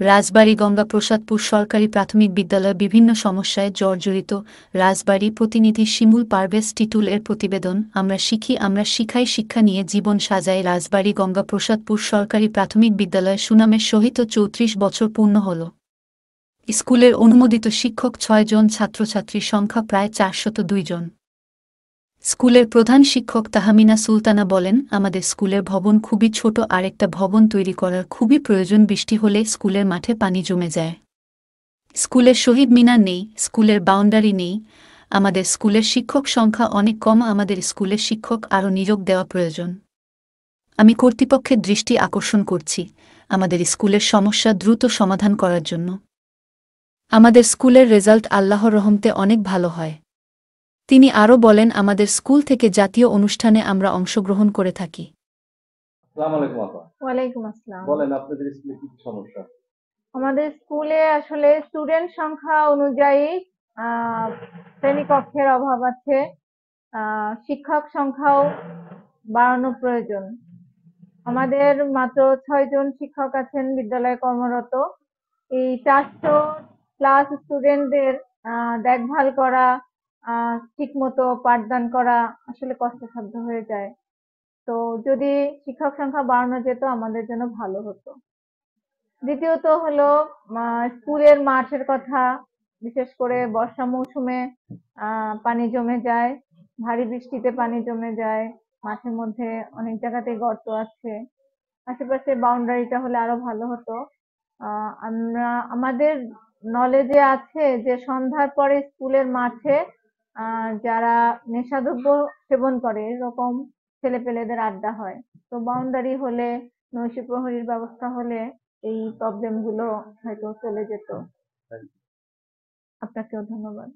রাজবাড়ী গঙ্গাপ্রসাদপুর সরকারি প্রাথমিক বিদ্যালয় বিভিন্ন সমস্যায় জর্জরিত। রাজবাড়ী প্রতিনিধি শিমুল পারভেজ টিটুল এর প্রতিবেদন। আমরা শিখি, আমরা শিখাই, শিক্ষা নিয়ে জীবন সাজাই। রাজবাড়ী গঙ্গাপ্রসাদপুর সরকারি প্রাথমিক বিদ্যালয় সুনামের সহিত ৩৪ বছর পূর্ণ হল। স্কুলের অনুমোদিত শিক্ষক ৬ জন, ছাত্রছাত্রীর সংখ্যা প্রায় ৪০২ জন। স্কুলের প্রধান শিক্ষক তাহমিনা সুলতানা বলেন, আমাদের স্কুলের ভবন খুবই ছোট, আরেকটা ভবন তৈরি করার খুবই প্রয়োজন। বৃষ্টি হলে স্কুলের মাঠে পানি জমে যায়। স্কুলের শহীদ মিনার নেই, স্কুলের বাউন্ডারি নেই। আমাদের স্কুলের শিক্ষক সংখ্যা অনেক কম, আমাদের স্কুলের শিক্ষক আরও নিয়োগ দেওয়া প্রয়োজন। আমি কর্তৃপক্ষের দৃষ্টি আকর্ষণ করছি আমাদের স্কুলের সমস্যা দ্রুত সমাধান করার জন্য। আমাদের স্কুলের রেজাল্ট আল্লাহর রহমতে অনেক ভালো হয়। তিনি আরও বলেন, আমাদের স্কুল থেকে জাতীয় অনুষ্ঠানে আমরা অংশগ্রহণ করে থাকি। আসসালামু আলাইকুম আপা। ওয়ালাইকুম আসসালাম। বলেন আপনাদের স্কুলে কি কি সমস্যা? আমাদের স্কুলে আসলে স্টুডেন্ট সংখ্যা অনুযায়ী শ্রেণীকক্ষের অভাব আছে। শিক্ষক সংখ্যাও বাড়ানো প্রয়োজন। আমাদের মাত্র ৬ জন শিক্ষক আছেন বিদ্যালয়ে কর্মরত। এই ৪০০+ স্টুডেন্টদের দেখভাল করা, ঠিক মতো পাঠদান করা আসলে কষ্টসাধ্য হয়ে যায়। তো যদি শিক্ষক সংখ্যা বাড়ানো যেত আমাদের জন্য ভালো হতো। দ্বিতীয়ত হলো স্কুলের মাঠের কথা, বিশেষ করে বর্ষা মৌসুমে পানি জমে যায়, ভারী বৃষ্টিতে পানি জমে যায়, মাঠের মধ্যে অনেক জায়গাতে গর্ত আছে। আশেপাশে বাউন্ডারিটা হলে আরো ভালো হতো। আমরা আমাদের নলেজে আছে যে সন্ধ্যার পরে স্কুলের মাঠে যারা নেশাদ্রব্য সেবন করে এরকম ছেলেপেলেদের আড্ডা হয়। তো বাউন্ডারি হলে, নৈশ প্রহরীর ব্যবস্থা হলে এই প্রবলেম গুলো হয়তো চলে যেত। আপনাকেও ধন্যবাদ।